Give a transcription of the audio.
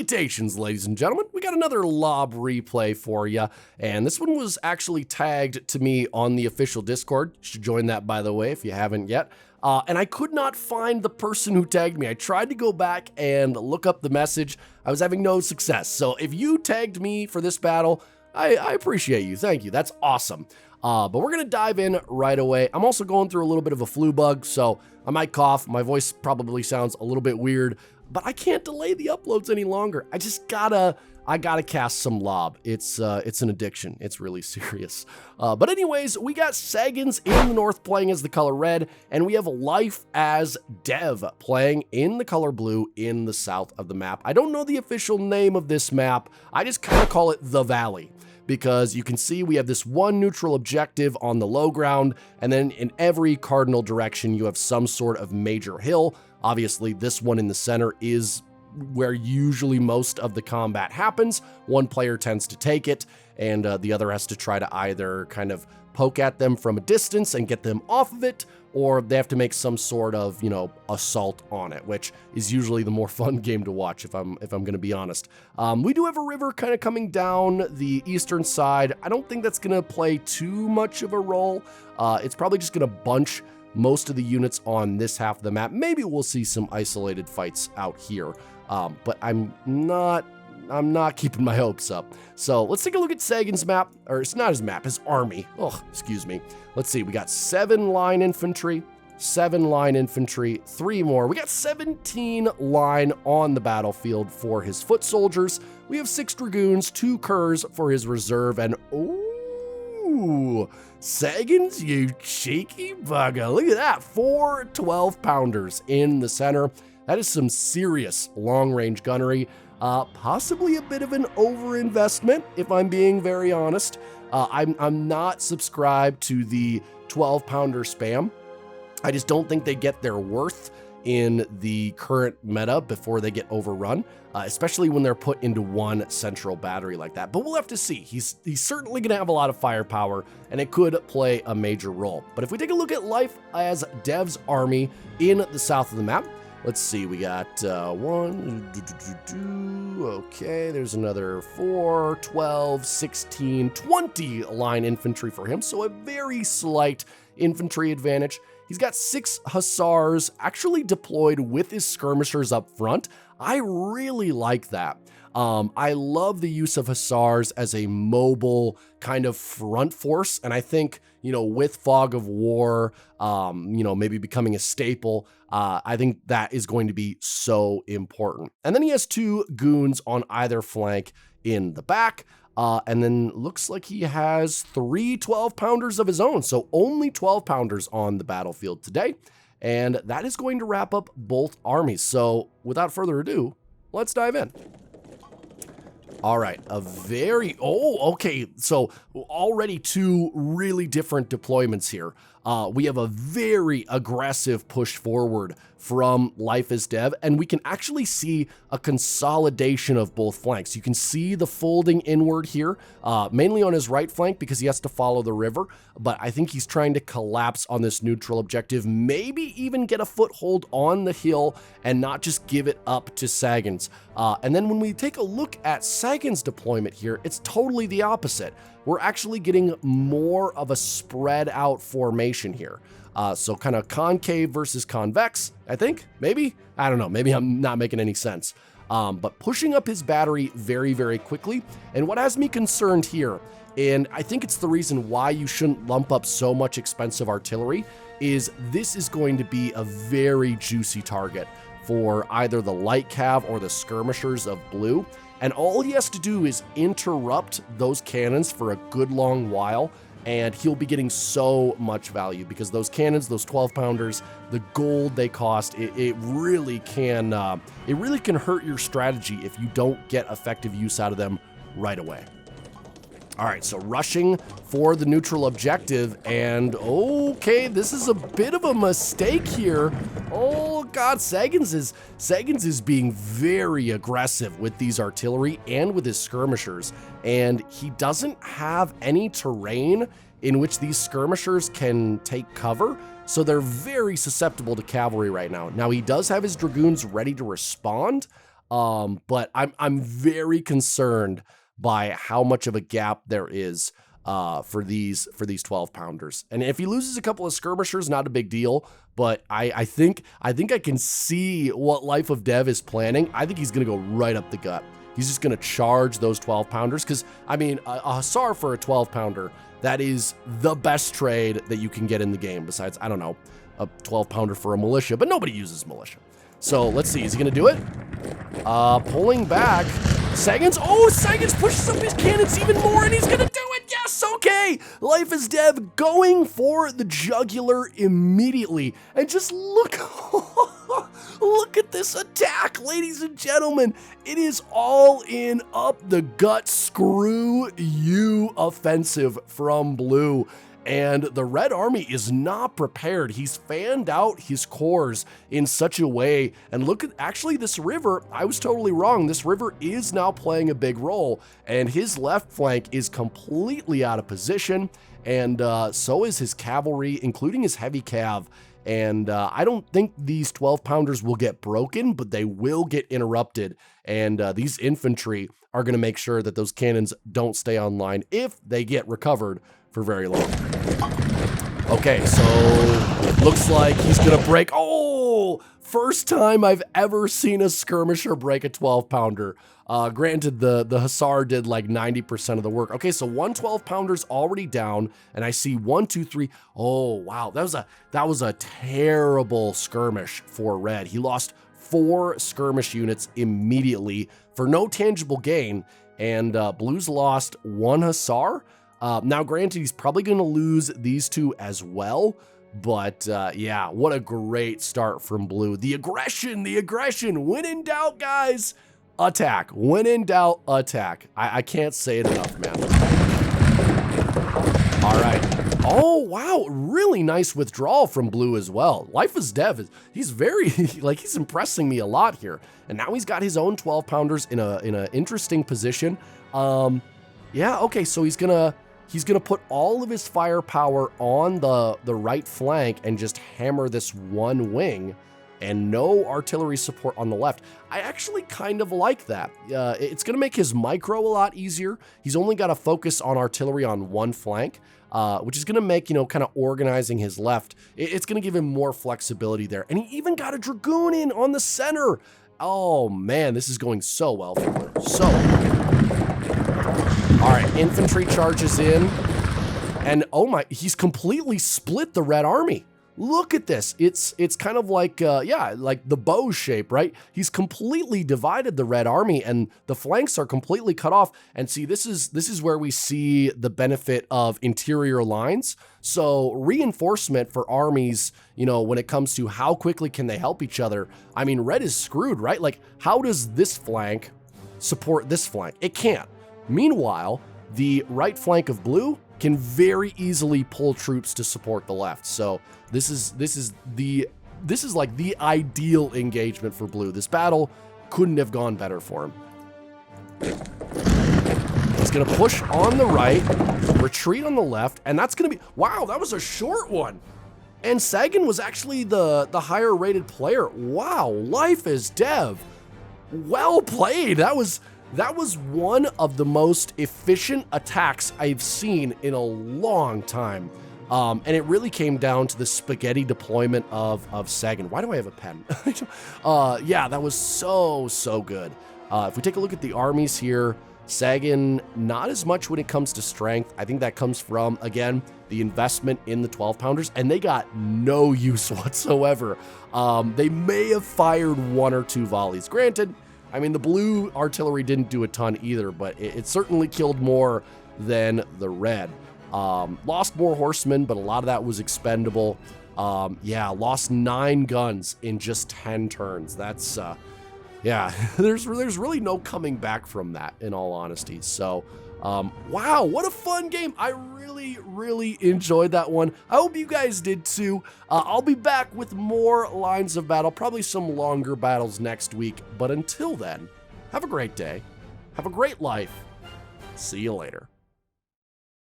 Salutations, ladies and gentlemen. We got another lob replay for you, and this one was actually tagged to me on the official Discord. You should join that, by the way, if you haven't yet. And I could not find the person who tagged me. I tried to go back and look up the message. I was having no success. So if you tagged me for this battle, I appreciate you. Thank you. That's awesome. But we're going to dive in right away. I'm also going through a little bit of a flu bug, so I might cough. My voice probably sounds a little bit weird, but I can't delay the uploads any longer. I gotta cast some lob. It's an addiction. It's really serious. But anyways, we got Sagans in the north playing as the color red, and we have Life as Dev playing in the color blue in the south of the map. I don't know the official name of this map. I just kind of call it the Valley, because you can see we have this one neutral objective on the low ground, and then in every cardinal direction, you have some sort of major hill. Obviously, this one in the center is where usually most of the combat happens. One player tends to take it, and the other has to try to either kind of poke at them from a distance and get them off of it, or they have to make some sort of, assault on it, which is usually the more fun game to watch, if I'm going to be honest. We do have a river kind of coming down the eastern side. I don't think that's going to play too much of a role. It's probably just going to bunch most of the units on this half of the map. Maybe we'll see some isolated fights out here, but I'm not keeping my hopes up. So let's take a look at Sagan's map, or it's not his map, his army. Oh, excuse me. Let's see, we got 7 line infantry, 7 line infantry, 3 more. We got 17 line on the battlefield for his foot soldiers. We have 6 dragoons, 2 curs for his reserve, and ooh, Sagans, you cheeky bugger. Look at that, 4 12-pounders in the center. That is some serious long-range gunnery. Possibly a bit of an overinvestment, if I'm being very honest. I'm not subscribed to the 12-pounder spam. I just don't think they get their worth in the current meta before they get overrun, especially when they're put into one central battery like that. But we'll have to see. He's certainly going to have a lot of firepower, and it could play a major role. But if we take a look at Life as Dev's army in the south of the map, let's see, we got 1, okay, there's another 4, 12, 16, 20 line infantry for him, so a very slight infantry advantage. He's got 6 hussars actually deployed with his skirmishers up front. I really like that. I love the use of hussars as a mobile kind of front force, and I think, with Fog of War, maybe becoming a staple, I think that is going to be so important. And then he has 2 goons on either flank in the back, and then looks like he has 3 12-pounders of his own, so only 12-pounders on the battlefield today, and that is going to wrap up both armies. So without further ado, let's dive in. All right, okay, so already 2 really different deployments here. We have a very aggressive push forward from Life as Dev, and we can actually see a consolidation of both flanks. You can see the folding inward here, mainly on his right flank because he has to follow the river, but I think he's trying to collapse on this neutral objective, maybe even get a foothold on the hill and not just give it up to Sagans. And then when we take a look at Sagan's deployment here, it's totally the opposite. We're actually getting more of a spread out formation here. So kind of concave versus convex, I think, maybe? I don't know, maybe I'm not making any sense. But pushing up his battery very, very quickly. And what has me concerned here, and I think it's the reason why you shouldn't lump up so much expensive artillery, is this is going to be a very juicy target for either the light cav or the skirmishers of blue. And all he has to do is interrupt those cannons for a good long while, and he'll be getting so much value because those cannons, those 12-pounders, the gold they cost, it really can hurt your strategy if you don't get effective use out of them right away. All right, so rushing for the neutral objective, and okay, this is a bit of a mistake here. Oh God, Sagans is being very aggressive with these artillery and with his skirmishers, and he doesn't have any terrain in which these skirmishers can take cover, so they're very susceptible to cavalry right now. Now, he does have his dragoons ready to respond, But I'm very concerned by how much of a gap there is for these 12 pounders. And if he loses a couple of skirmishers, not a big deal. But I think I can see what Life of Dev is planning. I think he's gonna go right up the gut. He's just gonna charge those 12 pounders because I mean a Hussar for a 12 pounder, that is the best trade that you can get in the game. Besides, I don't know, a 12 pounder for a militia, but nobody uses militia. So let's see, is he gonna do it? Pulling back. Sagan's pushes up his cannons even more, and he's gonna do it. Yes, okay. Life is Dev going for the jugular immediately. And just look, look at this attack, ladies and gentlemen. It is all in up the gut, screw you offensive from Blue. And the Red Army is not prepared. He's fanned out his cores in such a way. And look at, actually, this river, I was totally wrong. This river is now playing a big role. And his left flank is completely out of position. And so is his cavalry, including his heavy cav. And I don't think these 12 pounders will get broken, but they will get interrupted. And these infantry are going to make sure that those cannons don't stay online if they get recovered for very long. Okay, so looks like he's gonna break. Oh, first time I've ever seen a skirmisher break a 12 pounder. Granted, the Hussar did like 90% of the work. Okay, so 1 12 pounder's already down, and I see 1, 2, 3. Oh wow, that was a terrible skirmish for Red. He lost 4 skirmish units immediately for no tangible gain, and Blue's lost 1 Hussar. Now, granted, he's probably going to lose these 2 as well, but yeah, what a great start from Blue. The aggression, when in doubt, guys, attack. When in doubt, attack. I can't say it enough, man. All right. Oh, wow, really nice withdrawal from Blue as well. Life is Dev, he's very, like, he's impressing me a lot here. And now he's got his own 12 pounders in a interesting position. Yeah, okay, so he's gonna put all of his firepower on the right flank and just hammer this one wing and no artillery support on the left. I actually kind of like that. It's gonna make his micro a lot easier. He's only got to focus on artillery on one flank, which is gonna make, kind of organizing his left. It's gonna give him more flexibility there. And he even got a Dragoon in on the center. Oh man, this is going so well for him. So all right, infantry charges in, and oh my, he's completely split the Red Army. Look at this. It's kind of like, yeah, like the bow shape, right? He's completely divided the Red Army, and the flanks are completely cut off. And see, this is where we see the benefit of interior lines. So reinforcement for armies, when it comes to how quickly can they help each other, I mean, Red is screwed, right? Like, how does this flank support this flank? It can't. Meanwhile, the right flank of Blue can very easily pull troops to support the left. So this is like the ideal engagement for Blue. This battle couldn't have gone better for him. He's gonna push on the right, retreat on the left, and that's gonna be, wow, that was a short one. And Sagan was actually the higher rated player. Wow, Life is Dev. Well played. That was one of the most efficient attacks I've seen in a long time. And it really came down to the spaghetti deployment of Sagan. Why do I have a pen? Yeah, that was so good. If we take a look at the armies here, Sagan, not as much when it comes to strength. I think that comes from, again, the investment in the 12 pounders, and they got no use whatsoever. They may have fired 1 or 2 volleys. Granted, I mean, the Blue artillery didn't do a ton either, but it certainly killed more than the Red. Lost more horsemen, but a lot of that was expendable. Yeah, lost 9 guns in just 10 turns. That's, yeah, there's really no coming back from that, in all honesty. So, wow, what a fun game. I really enjoyed that one. I hope you guys did too. I'll be back with more lines of battle, probably some longer battles next week. But until then, have a great day. Have a great life. See you later.